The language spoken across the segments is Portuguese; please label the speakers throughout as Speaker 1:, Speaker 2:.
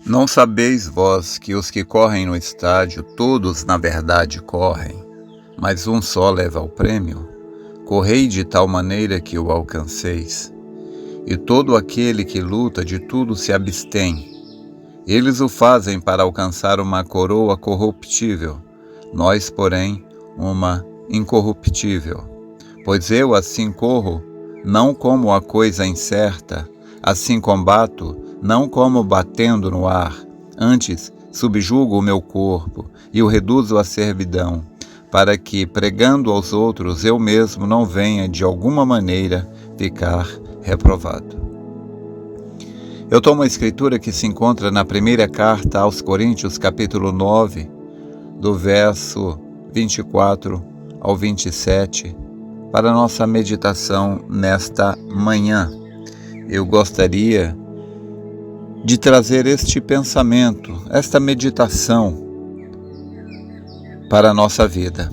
Speaker 1: Não sabeis vós que os que correm no estádio, todos na verdade correm, mas um só leva o prêmio? Correi de tal maneira que o alcanceis. E todo aquele que luta de tudo se abstém. Eles o fazem para alcançar uma coroa corruptível, nós, porém, uma incorruptível. Pois eu assim corro, não como a coisa incerta, assim combato, não como batendo no ar. Antes, subjugo o meu corpo e o reduzo à servidão, para que, pregando aos outros, eu mesmo não venha, de alguma maneira, ficar reprovado. Eu tomo uma escritura que se encontra na primeira carta aos Coríntios, capítulo 9, do verso 24 ao 27, para a nossa meditação nesta manhã. Eu gostaria de trazer este pensamento, esta meditação para a nossa vida.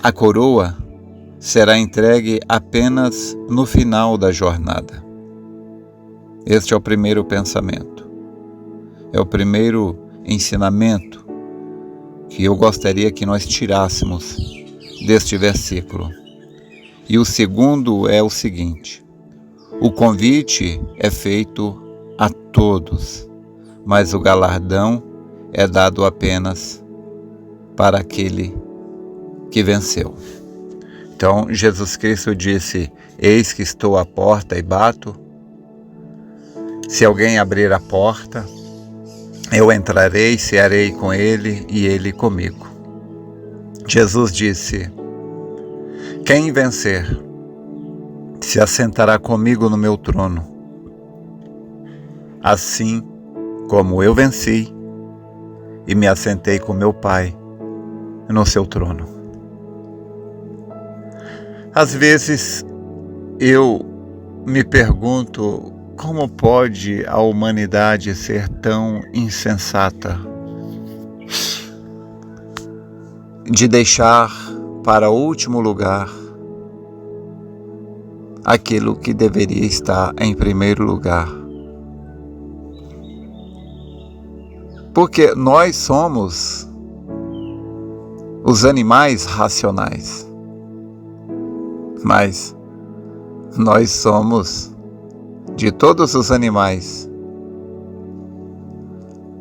Speaker 1: A coroa será entregue apenas no final da jornada. Este é o primeiro pensamento. É o primeiro ensinamento que eu gostaria que nós tirássemos deste versículo. E o segundo é o seguinte: o convite é feito a todos, mas o galardão é dado apenas para aquele que venceu. Então, Jesus Cristo disse: eis que estou à porta e bato. Se alguém abrir a porta, eu entrarei, cearei com ele e ele comigo. Jesus disse: quem vencer se assentará comigo no meu trono, assim como eu venci e me assentei com meu Pai no seu trono. Às vezes eu me pergunto: como pode a humanidade ser tão insensata de deixar para o último lugar aquilo que deveria estar em primeiro lugar? Porque nós somos os animais racionais, mas nós somos, de todos os animais,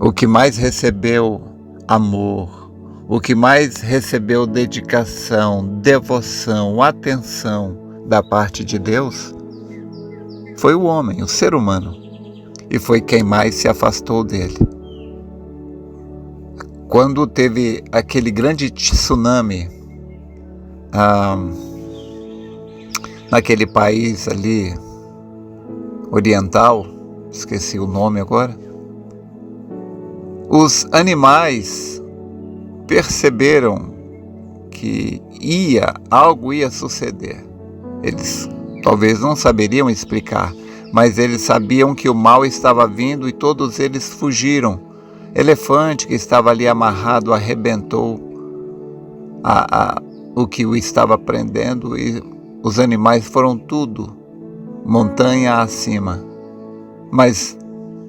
Speaker 1: o que mais recebeu amor, o que mais recebeu dedicação, devoção, atenção da parte de Deus, foi o homem, o ser humano, e foi quem mais se afastou dele. Quando teve aquele grande tsunami naquele país ali oriental, esqueci o nome agora, os animais perceberam que algo ia suceder. Eles talvez não saberiam explicar, mas eles sabiam que o mal estava vindo e todos eles fugiram. Elefante que estava ali amarrado arrebentou o que o estava prendendo, e os animais foram tudo montanha acima. Mas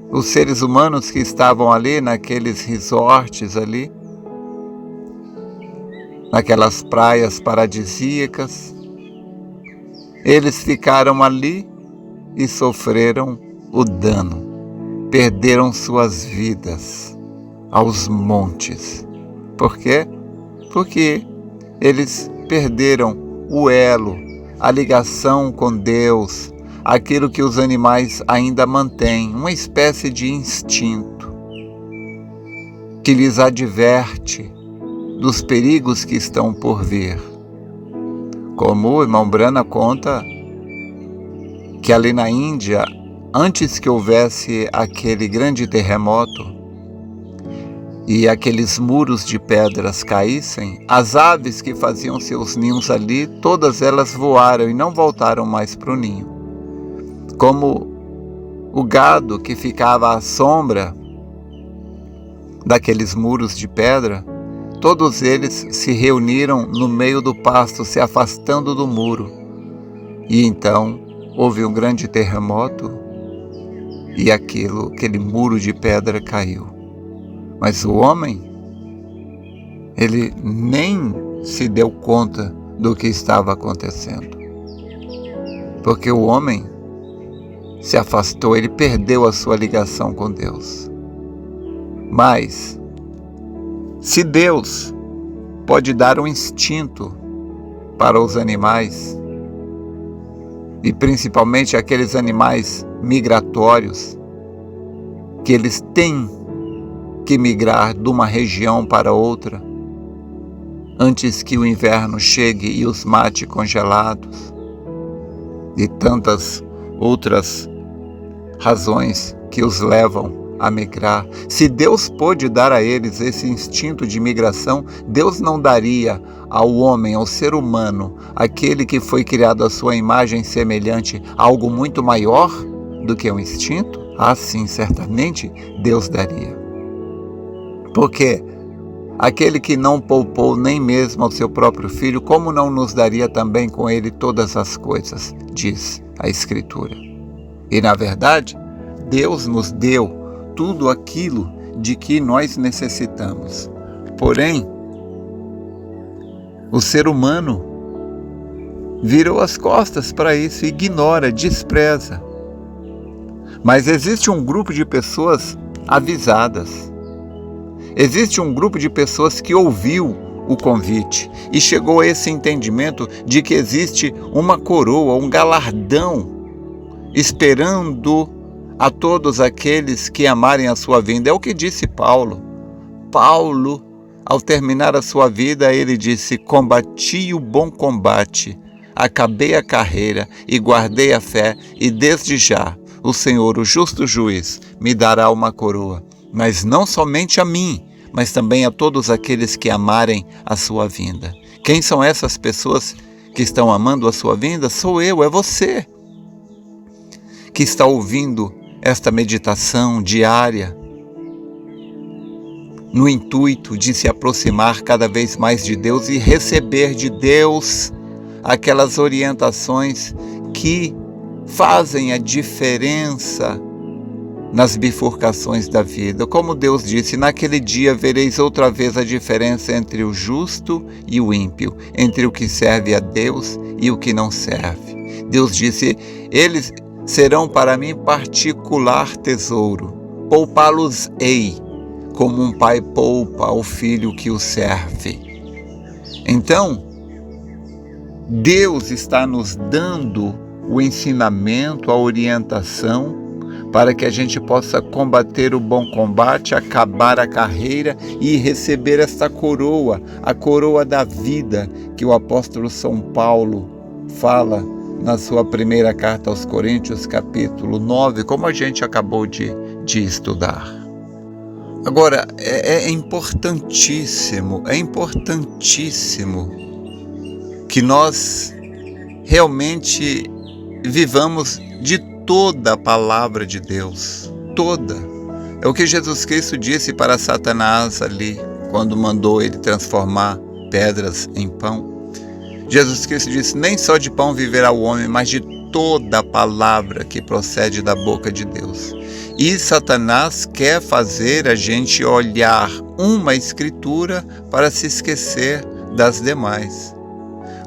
Speaker 1: os seres humanos que estavam ali naqueles resorts ali, naquelas praias paradisíacas, eles ficaram ali e sofreram o dano, perderam suas vidas aos montes. Por quê? Porque eles perderam o elo, a ligação com Deus, aquilo que os animais ainda mantêm, uma espécie de instinto que lhes adverte dos perigos que estão por vir. Como o irmão Brana conta que ali na Índia, antes que houvesse aquele grande terremoto e aqueles muros de pedras caíssem, as aves que faziam seus ninhos ali, todas elas voaram e não voltaram mais para o ninho. Como o gado que ficava à sombra daqueles muros de pedra, todos eles se reuniram no meio do pasto, se afastando do muro. E então houve um grande terremoto e aquele muro de pedra caiu. Mas o homem, ele nem se deu conta do que estava acontecendo. Porque o homem se afastou, ele perdeu a sua ligação com Deus. Mas, se Deus pode dar um instinto para os animais, e principalmente aqueles animais migratórios, que eles têm que migrar de uma região para outra, antes que o inverno chegue e os mate congelados, e tantas outras razões que os levam a migrar. Se Deus pôde dar a eles esse instinto de migração, Deus não daria ao homem, ao ser humano, aquele que foi criado à sua imagem semelhante, algo muito maior do que um instinto? Ah, sim, certamente Deus daria. Porque aquele que não poupou nem mesmo ao seu próprio filho, como não nos daria também com ele todas as coisas, diz a Escritura. E na verdade, Deus nos deu tudo aquilo de que nós necessitamos. Porém, o ser humano virou as costas para isso, ignora, despreza. Mas existe um grupo de pessoas avisadas. Existe um grupo de pessoas que ouviu o convite e chegou a esse entendimento de que existe uma coroa, um galardão esperando a todos aqueles que amarem a sua vinda. É o que disse Paulo. Paulo, ao terminar a sua vida, ele disse: combati o bom combate, acabei a carreira e guardei a fé, e desde já o Senhor, o justo juiz, me dará uma coroa, mas não somente a mim, mas também a todos aqueles que amarem a sua vinda. Quem são essas pessoas que estão amando a sua vinda? Sou eu, é você, que está ouvindo esta meditação diária, no intuito de se aproximar cada vez mais de Deus e receber de Deus aquelas orientações que fazem a diferença nas bifurcações da vida. Como Deus disse: naquele dia vereis outra vez a diferença entre o justo e o ímpio, entre o que serve a Deus e o que não serve. Deus disse: eles serão para mim particular tesouro, poupá-los-ei, como um pai poupa ao filho que o serve. Então, Deus está nos dando o ensinamento, a orientação, para que a gente possa combater o bom combate, acabar a carreira e receber esta coroa, a coroa da vida, que o apóstolo São Paulo fala na sua primeira carta aos Coríntios, capítulo 9, como a gente acabou de estudar. Agora, é importantíssimo que nós realmente vivamos de toda a palavra de Deus, toda. É o que Jesus Cristo disse para Satanás ali, quando mandou ele transformar pedras em pão. Jesus Cristo disse: nem só de pão viverá o homem, mas de toda a palavra que procede da boca de Deus. E Satanás quer fazer a gente olhar uma escritura para se esquecer das demais.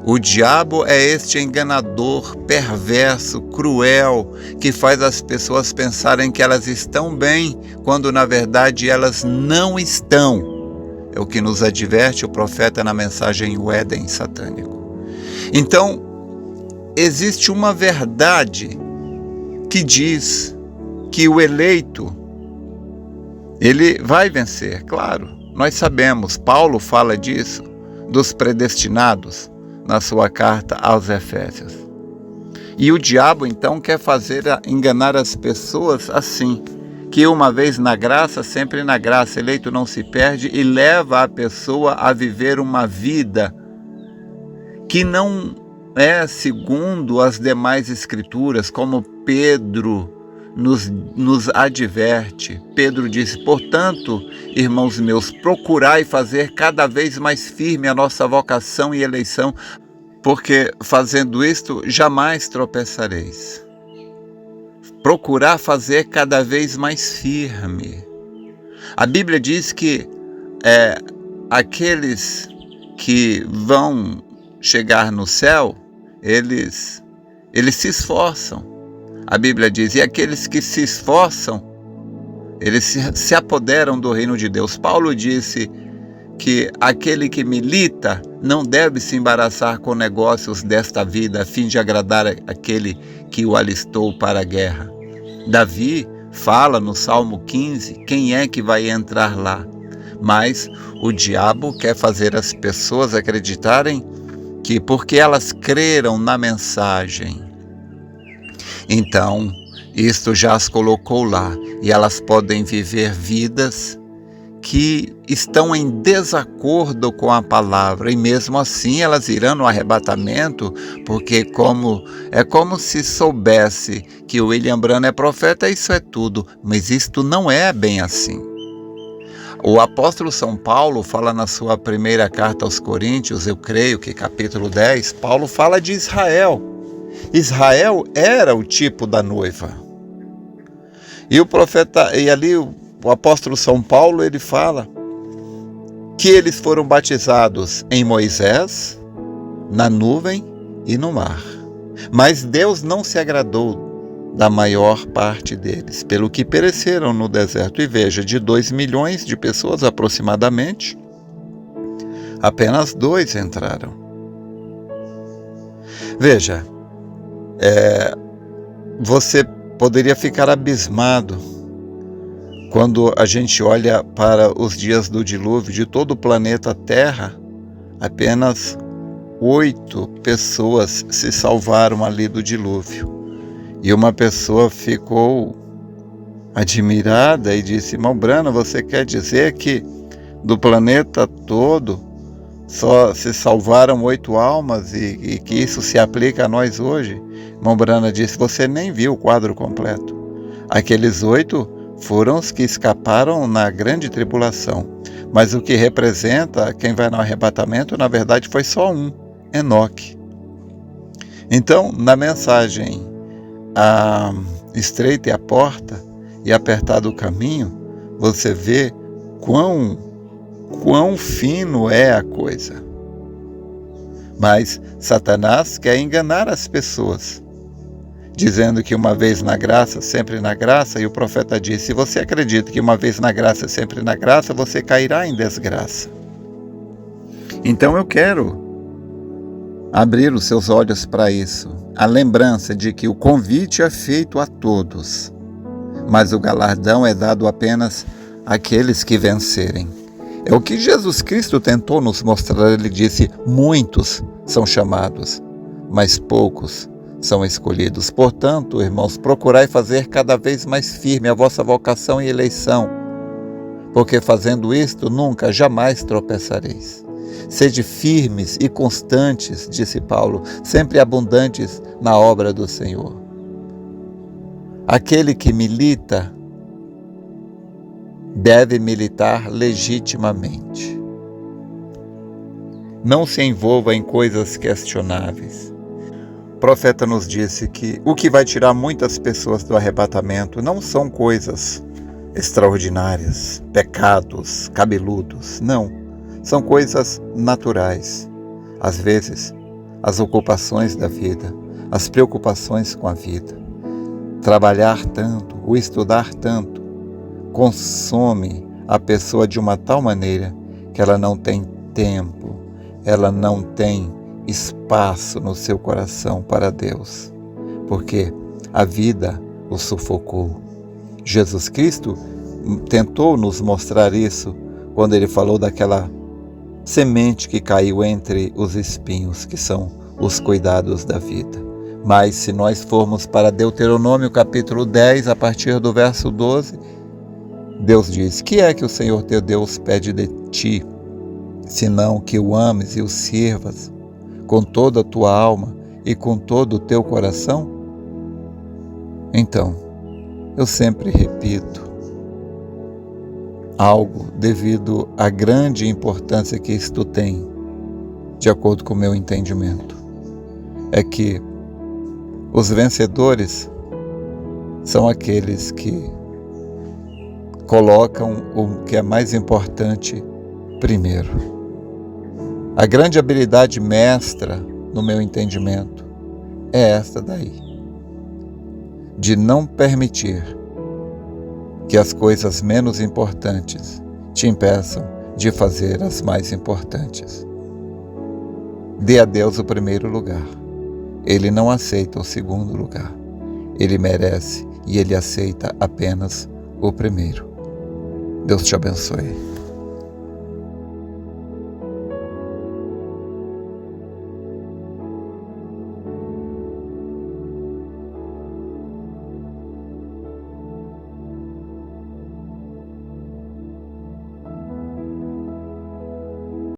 Speaker 1: O diabo é este enganador, perverso, cruel, que faz as pessoas pensarem que elas estão bem, quando na verdade elas não estão. É o que nos adverte o profeta na mensagem O Éden Satânico. Então, existe uma verdade que diz que o eleito, ele vai vencer, claro. Nós sabemos, Paulo fala disso, dos predestinados, na sua carta aos Efésios. E o diabo, então, quer enganar as pessoas assim, que uma vez na graça, sempre na graça, eleito não se perde, e leva a pessoa a viver uma vida que não é segundo as demais escrituras, como Pedro nos adverte. Pedro disse: portanto, irmãos meus, procurai fazer cada vez mais firme a nossa vocação e eleição, porque fazendo isto jamais tropeçareis. procurar fazer cada vez mais firme. A Bíblia diz que aqueles que vão chegar no céu, eles se esforçam. A Bíblia diz, e aqueles que se esforçam, eles se apoderam do reino de Deus. Paulo disse que aquele que milita não deve se embaraçar com negócios desta vida, a fim de agradar aquele que o alistou para a guerra. Davi fala no Salmo 15, quem é que vai entrar lá? Mas o diabo quer fazer as pessoas acreditarem que porque elas creram na mensagem, então isto já as colocou lá e elas podem viver vidas que estão em desacordo com a palavra, e mesmo assim elas irão no arrebatamento, porque é como se soubesse que o William Branham é profeta, isso é tudo, mas isto não é bem assim. O apóstolo São Paulo fala na sua primeira carta aos Coríntios, eu creio que capítulo 10, Paulo fala de Israel. Israel era o tipo da noiva. E ali o apóstolo São Paulo, ele fala que eles foram batizados em Moisés, na nuvem e no mar. Mas Deus não se agradou da maior parte deles, pelo que pereceram no deserto. E veja, de 2 milhões de pessoas aproximadamente, apenas 2 entraram. Veja, você poderia ficar abismado quando a gente olha para os dias do dilúvio de todo o planeta Terra. Apenas 8 pessoas se salvaram ali do dilúvio. E uma pessoa ficou admirada e disse, irmão Branham, você quer dizer que do planeta todo só se salvaram 8 almas e que isso se aplica a nós hoje? Irmão Branham disse, você nem viu o quadro completo. Aqueles 8 foram os que escaparam na grande tribulação. Mas o que representa quem vai no arrebatamento, na verdade, foi só um, Enoque. Então, na mensagem, estreita é a porta e apertado o caminho, você vê quão fino é a coisa. Mas Satanás quer enganar as pessoas, dizendo que uma vez na graça, sempre na graça, e o profeta disse, se você acredita que uma vez na graça, sempre na graça, você cairá em desgraça. Então eu quero abrir os seus olhos para isso. A lembrança de que o convite é feito a todos, mas o galardão é dado apenas àqueles que vencerem. É o que Jesus Cristo tentou nos mostrar. Ele disse, muitos são chamados, mas poucos são escolhidos. Portanto, irmãos, procurai fazer cada vez mais firme a vossa vocação e eleição, porque fazendo isto, nunca, jamais tropeçareis. Sede firmes e constantes, disse Paulo, sempre abundantes na obra do Senhor. Aquele que milita deve militar legitimamente. Não se envolva em coisas questionáveis. O profeta nos disse que o que vai tirar muitas pessoas do arrebatamento não são coisas extraordinárias, pecados cabeludos, não. São coisas naturais. Às vezes, as ocupações da vida, as preocupações com a vida. Trabalhar tanto, o estudar tanto, consome a pessoa de uma tal maneira que ela não tem tempo, ela não tem espaço no seu coração para Deus, porque a vida o sufocou. Jesus Cristo tentou nos mostrar isso quando ele falou daquela semente que caiu entre os espinhos, que são os cuidados da vida. Mas se nós formos para Deuteronômio capítulo 10, a partir do verso 12, Deus diz, que é que o Senhor teu Deus pede de ti, senão que o ames e o sirvas com toda a tua alma e com todo o teu coração? Então, eu sempre repito algo devido à grande importância que isto tem, de acordo com o meu entendimento. É que os vencedores são aqueles que colocam o que é mais importante primeiro. A grande habilidade mestra, no meu entendimento, é esta daí, de não permitir que as coisas menos importantes te impeçam de fazer as mais importantes. Dê a Deus o primeiro lugar. Ele não aceita o segundo lugar. Ele merece e Ele aceita apenas o primeiro. Deus te abençoe.